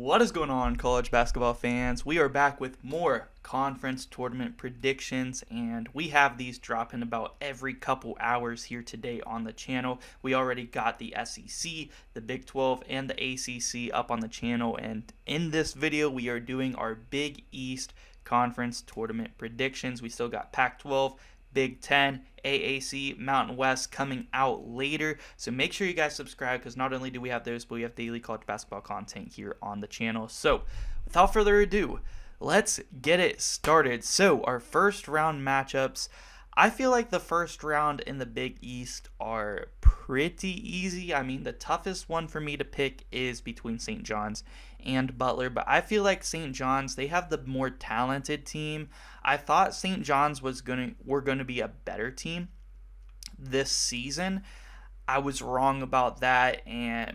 What is going on, college basketball fans? We are back with more conference tournament predictions, and we have these dropping about every couple hours here today on the channel. We already got the SEC, the Big 12, and the ACC up on the channel, and in this video, we are doing our Big East conference tournament predictions. We still got Pac-12, Big 10, AAC, Mountain West coming out later. So make sure you guys subscribe, because not only do we have those, but we have daily college basketball content here on the channel. So without further ado, let's get it started. So our first round matchups, I feel like the first round in the Big East are pretty easy. I mean, the toughest one for me to pick is between St. John's and Butler, but I feel like St. John's, they have the more talented team. I thought St. John's were going to be a better team this season. I was wrong about that,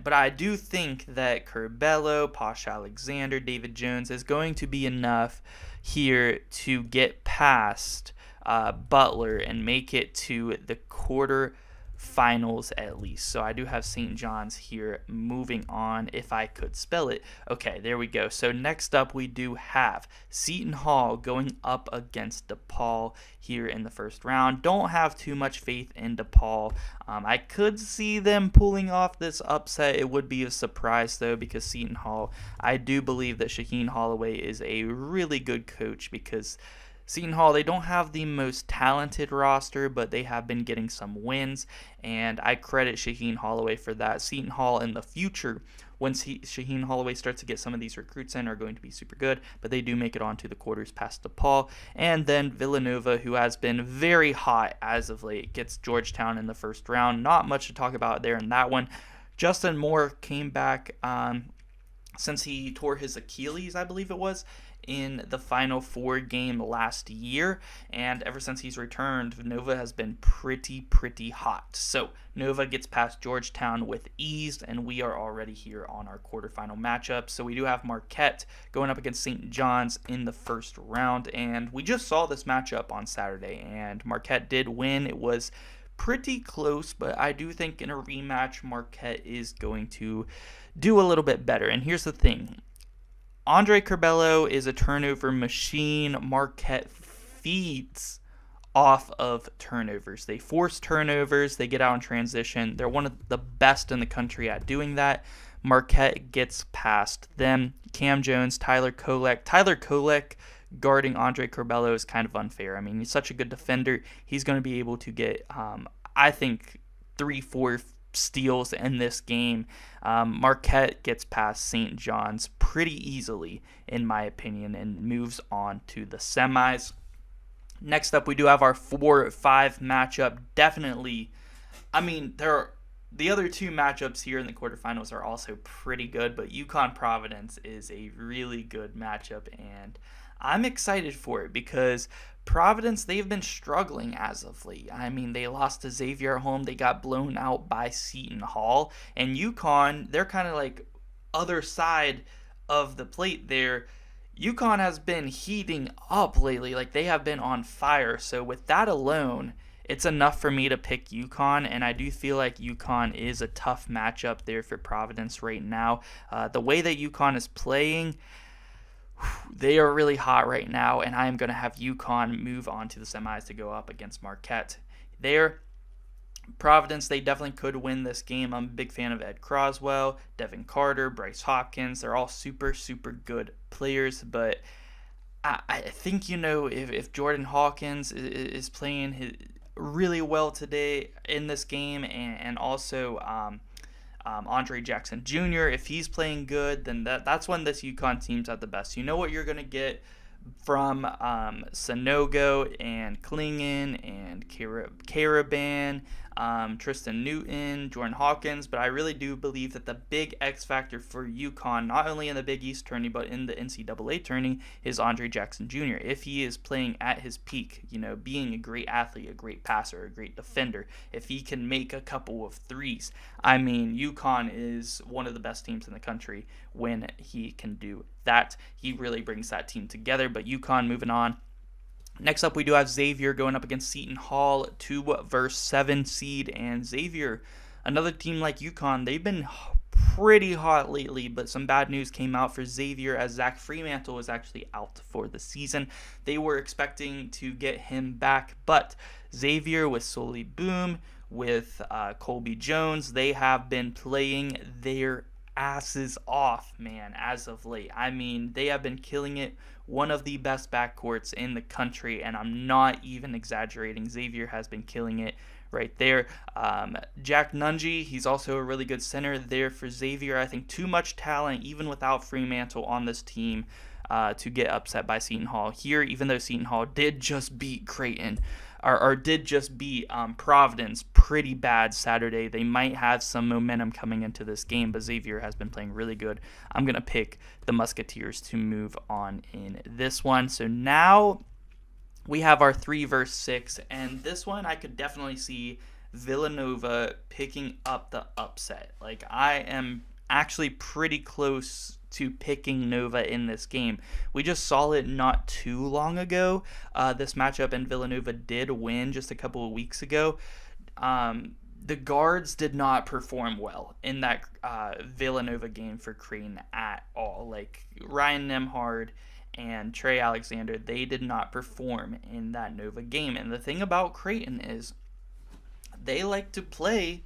but I do think that Curbelo, Posh Alexander, David Jones is going to be enough here to get past Butler and make it to the quarterfinals at least. So I do have St. John's here moving on, if I could spell it. Okay, there we go. So next up we do have Seton Hall going up against DePaul here in the first round. Don't have too much faith in DePaul. I could see them pulling off this upset. It would be a surprise though, because Seton Hall, I do believe that Shaheen Holloway is a really good coach, because Seton Hall, they don't have the most talented roster, but they have been getting some wins, and I credit Shaheen Holloway for that. Seton Hall in the future, once Shaheen Holloway starts to get some of these recruits in, are going to be super good, but they do make it on to the quarters past DePaul. And then Villanova, who has been very hot as of late, gets Georgetown in the first round. Not much to talk about there in that one. Justin Moore came back since he tore his Achilles, I believe it was, in the Final Four game last year, and ever since he's returned, Nova has been pretty hot. So Nova gets past Georgetown with ease, and we are already here on our quarterfinal matchup. So we do have Marquette going up against St. John's in the first round, and we just saw this matchup on Saturday, and Marquette did win. It was pretty close, but I do think in a rematch, Marquette is going to do a little bit better. And here's the thing. Andre Curbelo is a turnover machine. Marquette feeds off of turnovers. They force turnovers. They get out in transition. They're one of the best in the country at doing that. Marquette gets past them. Cam Jones, Tyler Kolek. Tyler Kolek guarding Andre Curbelo is kind of unfair. I mean, he's such a good defender. He's going to be able to get, I think, 3-4 steals in this game. Marquette gets past St. John's pretty easily, in my opinion, and moves on to the semis. Next up, we do have our 4-5 matchup. Definitely, I mean, the other two matchups here in the quarterfinals are also pretty good, but UConn-Providence is a really good matchup, and I'm excited for it because Providence, they've been struggling as of late. I mean, they lost to Xavier at home. They got blown out by Seton Hall. And UConn, they're kind of like other side of the plate there. UConn has been heating up lately. Like, they have been on fire. So with that alone, it's enough for me to pick UConn, and I do feel like UConn is a tough matchup there for Providence right now. The way that UConn is playing, they are really hot right now, and I am going to have UConn move on to the semis to go up against Marquette. Providence, they definitely could win this game. I'm a big fan of Ed Croswell, Devin Carter, Bryce Hopkins. They're all super good players, but I think, if Jordan Hawkins is playing really well today in this game, and also Andre Jackson Jr., if he's playing good, then that's when this UConn team's at the best. You know what you're going to get from Sanogo and Klingon and Caravan, Tristan Newton, Jordan Hawkins, but I really do believe that the big X factor for UConn, not only in the Big East tourney, but in the NCAA tourney, is Andre Jackson Jr. If he is playing at his peak, being a great athlete, a great passer, a great defender, if he can make a couple of threes, I mean, UConn is one of the best teams in the country when he can do that. He really brings that team together, but UConn moving on. Next up, we do have Xavier going up against Seton Hall, 2 versus 7 seed, and Xavier, another team like UConn, they've been pretty hot lately, but some bad news came out for Xavier as Zach Fremantle is actually out for the season. They were expecting to get him back, but Xavier with Sully Boom, with Colby Jones, they have been playing their asses off, man, as of late. I mean, they have been killing it. One of the best backcourts in the country, and I'm not even exaggerating. Xavier has been killing it right there. Jack Nungy, he's also a really good center there for Xavier. I think too much talent, even without Fremantle on this team, to get upset by Seton Hall here, even though Seton Hall did just beat Creighton. Or did just beat Providence pretty bad Saturday. They might have some momentum coming into this game, but Xavier has been playing really good. I'm going to pick the Musketeers to move on in this one. So now we have our 3 versus 6, and this one I could definitely see Villanova picking up the upset. Like, I am actually pretty close to picking Nova in this game. We just saw it not too long ago. This matchup, and Villanova did win just a couple of weeks ago. The guards did not perform well in that Villanova game for Creighton at all. Like, Ryan Nemhard and Trey Alexander, they did not perform in that Nova game. And the thing about Creighton is they like to play,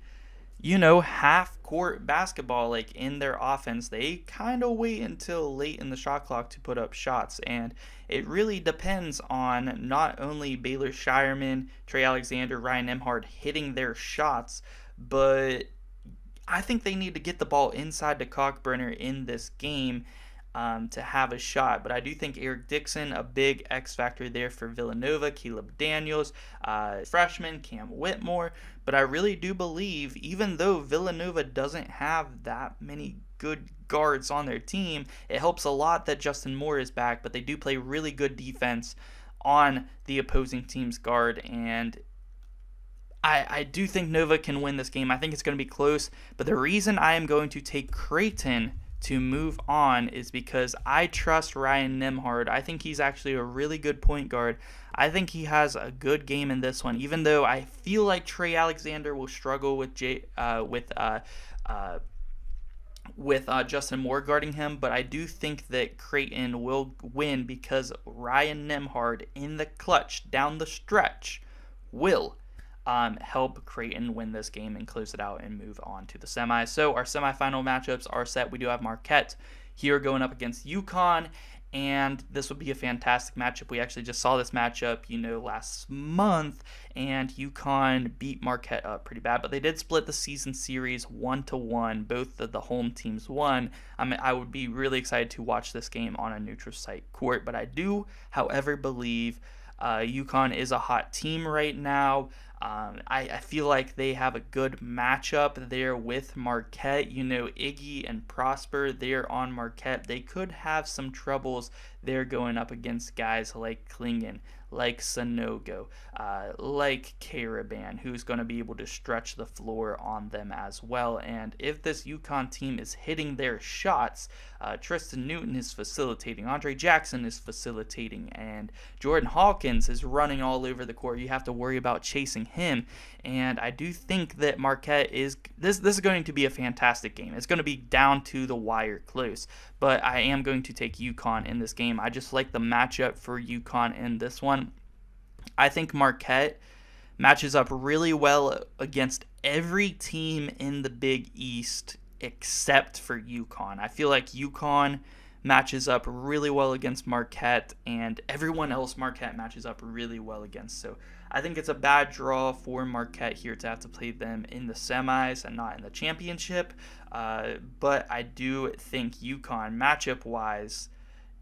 half court basketball, like in their offense. They kind of wait until late in the shot clock to put up shots, and it really depends on not only Baylor Shireman, Trey Alexander, Ryan Emhart hitting their shots, but I think they need to get the ball inside the Cockburner in this game to have a shot. But I do think Eric Dixon, a big X factor there for Villanova, Caleb Daniels, freshman Cam Whitmore. But I really do believe, even though Villanova doesn't have that many good guards on their team, it helps a lot that Justin Moore is back, but they do play really good defense on the opposing team's guard, and I do think Nova can win this game. I think it's going to be close, but the reason I am going to take Creighton to move on is because I trust Ryan Nemhard. I think he's actually a really good point guard. I think he has a good game in this one, even though I feel like Trey Alexander will struggle with Justin Moore guarding him, but I do think that Creighton will win because Ryan Nemhard in the clutch down the stretch will help Creighton win this game and close it out and move on to the semis. So our semifinal matchups are set. We do have Marquette here going up against UConn, and this would be a fantastic matchup. We actually just saw this matchup, last month, and UConn beat Marquette up pretty bad, but they did split the season series 1-1. Both of the home teams won. I would be really excited to watch this game on a neutral site court, but I do, however, believe UConn is a hot team right now. I feel like they have a good matchup there with Marquette. Iggy and Prosper, they're on Marquette. They could have some troubles there going up against guys like Klingon, like Sanogo, like Caravan, who's going to be able to stretch the floor on them as well. And if this UConn team is hitting their shots, Tristan Newton is facilitating, Andre Jackson is facilitating, and Jordan Hawkins is running all over the court. You have to worry about chasing him. And I do think that Marquette is this is going to be a fantastic game. It's going to be down to the wire close, but I am going to take UConn in this game. I just like the matchup for UConn in this one. I think Marquette matches up really well against every team in the Big East except for UConn. I feel like UConn matches up really well against Marquette, and everyone else Marquette matches up really well against. So I think it's a bad draw for Marquette here to have to play them in the semis and not in the championship. But I do think UConn, matchup-wise,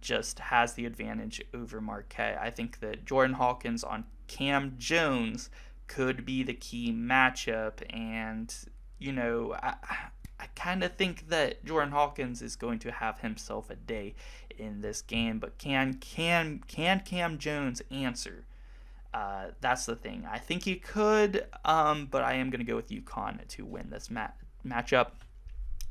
just has the advantage over Marquette. I think that Jordan Hawkins on Cam Jones could be the key matchup, and I kind of think that Jordan Hawkins is going to have himself a day in this game, but can Cam Jones answer? That's the thing. I think he could, but I am going to go with UConn to win this matchup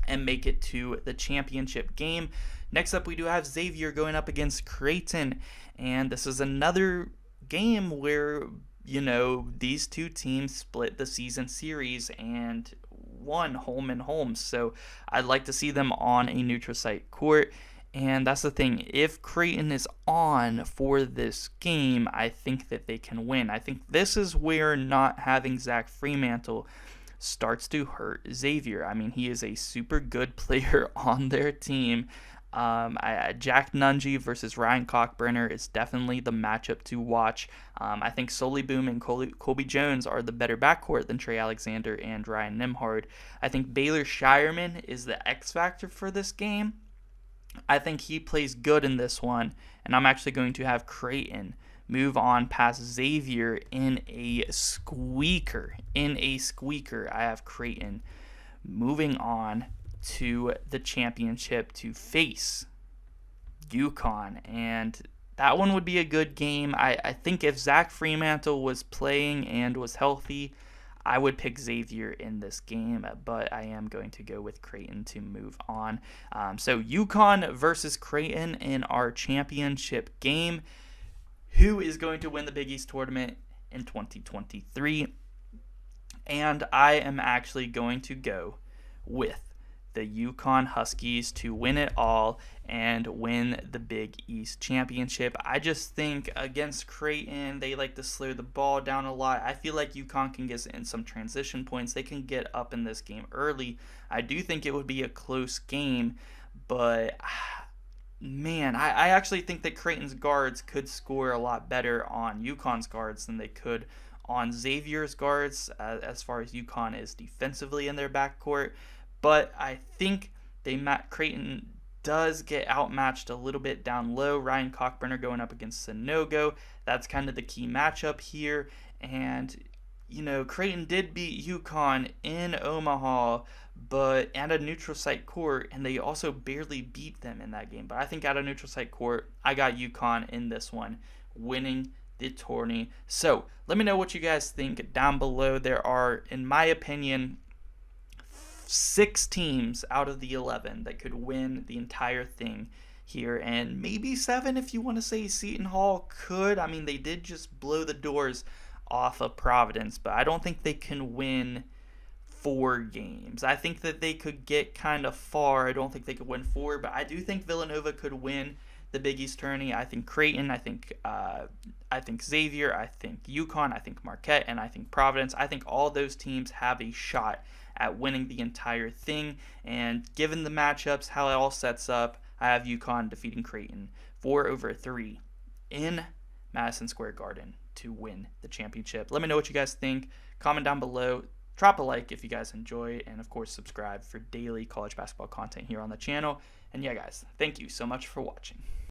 and make it to the championship game. Next up, we do have Xavier going up against Creighton, and this is another game where these two teams split the season series, and 1 home and home. So I'd like to see them on a neutral site court. And that's the thing. If Creighton is on for this game, I think that they can win. I think this is where not having Zach Freemantle starts to hurt Xavier. I mean, he is a super good player on their team. Jack Nunge versus Ryan Cockburner is definitely the matchup to watch. I think Solly Boom and Colby Jones are the better backcourt than Trey Alexander and Ryan Nimhard. I think Baylor Shireman is the X factor for this game. I think he plays good in this one, and I'm actually going to have Creighton move on past Xavier in a squeaker. I have Creighton moving on to the championship to face UConn, and that one would be a good game. I think if Zach Freemantle was playing and was healthy, I would pick Xavier in this game, but I am going to go with Creighton to move on. So UConn versus Creighton in our championship game. Who is going to win the Big East tournament in 2023? And I am actually going to go with the UConn Huskies to win it all and win the Big East Championship. I just think against Creighton, they like to slow the ball down a lot. I feel like UConn can get in some transition points. They can get up in this game early. I do think it would be a close game, but man, I actually think that Creighton's guards could score a lot better on UConn's guards than they could on Xavier's guards as far as UConn is defensively in their backcourt. But I think Creighton does get outmatched a little bit down low. Ryan Cockburner going up against Sanogo. That's kind of the key matchup here. And, Creighton did beat UConn in Omaha, but at a neutral site court, and they also barely beat them in that game. But I think at a neutral site court, I got UConn in this one, winning the tourney. So let me know what you guys think down below. There are, in my opinion, 6 teams out of the 11 that could win the entire thing here, and maybe 7 if you want to say Seton Hall could. I mean, they did just blow the doors off of Providence, but I don't think they can win 4 games. I think that they could get kind of far. I don't think they could win 4, but I do think Villanova could win the Big East tourney. I think Creighton, I think Xavier, I think UConn, I think Marquette, and I think Providence. I think all those teams have a shot at winning the entire thing, and given the matchups, how it all sets up, I have UConn defeating Creighton 4-3 in Madison Square Garden to win the championship. Let me know what you guys think. Comment down below. Drop a like if you guys enjoy, and of course subscribe for daily college basketball content here on the channel. And yeah, guys, thank you so much for watching.